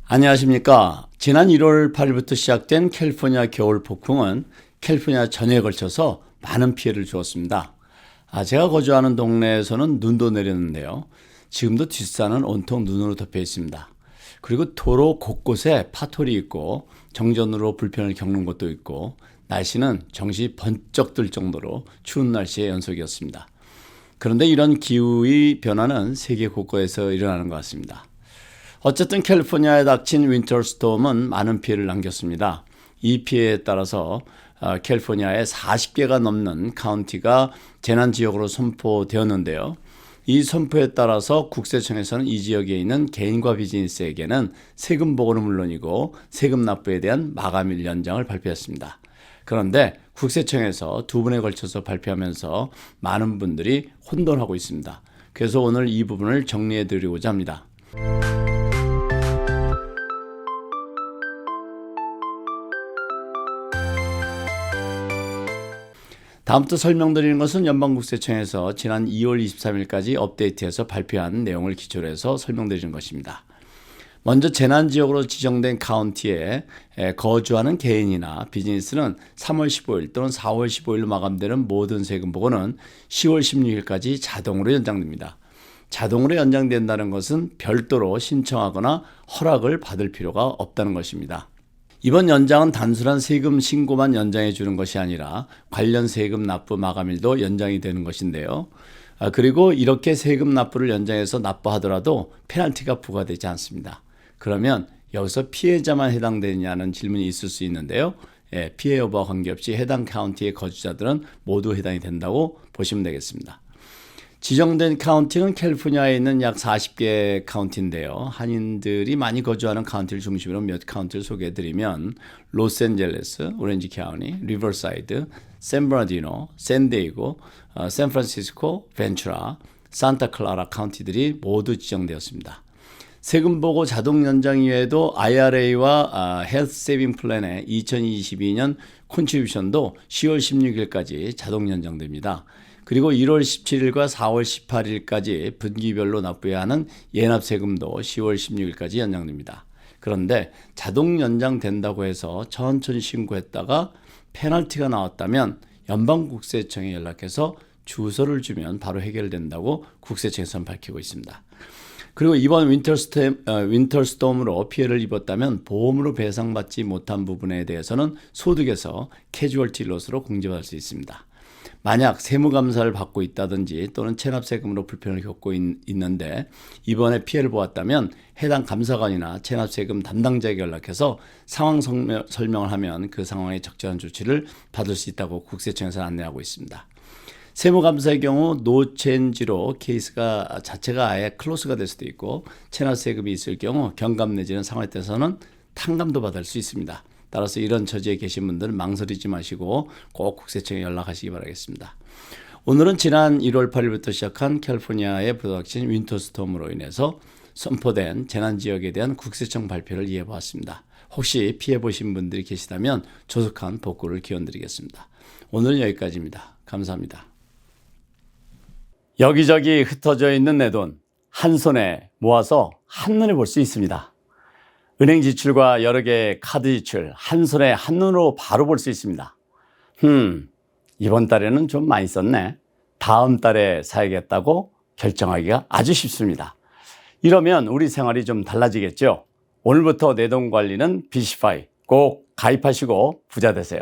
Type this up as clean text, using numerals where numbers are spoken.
안녕하십니까. 지난 1월 8일부터 시작된 캘리포니아 겨울 폭풍은 캘리포니아 전역에 걸쳐서 많은 피해를 주었습니다. 제가 거주하는 동네에서는 눈도 내렸는데요. 지금도 뒷산은 온통 눈으로 덮여 있습니다. 그리고 도로 곳곳에 파토리 있고 정전으로 불편을 겪는 곳도 있고 날씨는 정신이 번쩍 들 정도로 추운 날씨의 연속이었습니다. 그런데 이런 기후의 변화는 세계 곳곳에서 일어나는 것 같습니다. 어쨌든 캘리포니아에 닥친 윈터 스톰은 많은 피해를 남겼습니다. 이 피해에 따라서 캘리포니아의 40개가 넘는 카운티가 재난지역으로 선포되었는데요. 이 선포에 따라서 국세청에서는 이 지역에 있는 개인과 비즈니스에게는 세금 보고는 물론이고 세금 납부에 대한 마감일 연장을 발표했습니다. 그런데 국세청에서 두 번에 걸쳐서 발표하면서 많은 분들이 혼돈하고 있습니다. 그래서 오늘 이 부분을 정리해 드리고자 합니다. 다음부터 설명드리는 것은 연방국세청에서 지난 2월 23일까지 업데이트해서 발표한 내용을 기초로 해서 설명드리는 것입니다. 먼저 재난지역으로 지정된 카운티에 거주하는 개인이나 비즈니스는 3월 15일 또는 4월 15일로 마감되는 모든 세금 보고는 10월 16일까지 자동으로 연장됩니다. 자동으로 연장된다는 것은 별도로 신청하거나 허락을 받을 필요가 없다는 것입니다. 이번 연장은 단순한 세금 신고만 연장해 주는 것이 아니라 관련 세금 납부 마감일도 연장이 되는 것인데요. 그리고 이렇게 세금 납부를 연장해서 납부하더라도 페널티가 부과되지 않습니다. 그러면 여기서 피해자만 해당되느냐는 질문이 있을 수 있는데요. 피해 여부와 관계없이 해당 카운티의 거주자들은 모두 해당이 된다고 보시면 되겠습니다. 지정된 카운티는 캘리포니아에 있는 약 40개 카운티인데요. 한인들이 많이 거주하는 카운티를 중심으로 몇 카운티를 소개해드리면 로스앤젤레스, 오렌지 카운티, 리버사이드, 샌버나디노, 샌디에이고, 샌프란시스코, 벤츄라, 산타클라라 카운티들이 모두 지정되었습니다. 세금 보고 자동 연장 이외에도 IRA와 헬스 세이빙 플랜의 2022년 콘트리뷰션도 10월 16일까지 자동 연장됩니다. 그리고 1월 17일과 4월 18일까지 분기별로 납부해야 하는 예납세금도 10월 16일까지 연장됩니다. 그런데 자동 연장된다고 해서 천천히 신고했다가 페널티가 나왔다면 연방국세청에 연락해서 주소를 주면 바로 해결된다고 국세청에서는 밝히고 있습니다. 그리고 이번 윈터스톰으로 피해를 입었다면 보험으로 배상받지 못한 부분에 대해서는 소득에서 캐주얼티 롯으로 공제받을 수 있습니다. 만약 세무감사를 받고 있다든지 또는 체납세금으로 불편을 겪고 있는데 이번에 피해를 보았다면 해당 감사관이나 체납세금 담당자에게 연락해서 상황 설명을 하면 그 상황에 적절한 조치를 받을 수 있다고 국세청에서 안내하고 있습니다. 세무감사의 경우 노체인지로 케이스가 자체가 아예 클로스가 될 수도 있고 체납세금이 있을 경우 경감 내지는 상황에 따라서는 탕감도 받을 수 있습니다. 따라서 이런 처지에 계신 분들은 망설이지 마시고 꼭 국세청에 연락하시기 바라겠습니다. 오늘은 지난 1월 8일부터 시작한 캘리포니아에 부닥친 윈터스톰으로 인해서 선포된 재난지역에 대한 국세청 발표를 이해해보았습니다. 혹시 피해보신 분들이 계시다면 조속한 복구를 기원드리겠습니다. 오늘은 여기까지입니다. 감사합니다. 여기저기 흩어져 있는 내 돈 한 손에 모아서 한눈에 볼 수 있습니다. 은행 지출과 여러 개의 카드 지출 한 손에 한눈으로 바로 볼 수 있습니다. 이번 달에는 좀 많이 썼네. 다음 달에 사야겠다고 결정하기가 아주 쉽습니다. 이러면 우리 생활이 좀 달라지겠죠? 오늘부터 내 돈 관리는 비시파이 꼭 가입하시고 부자 되세요.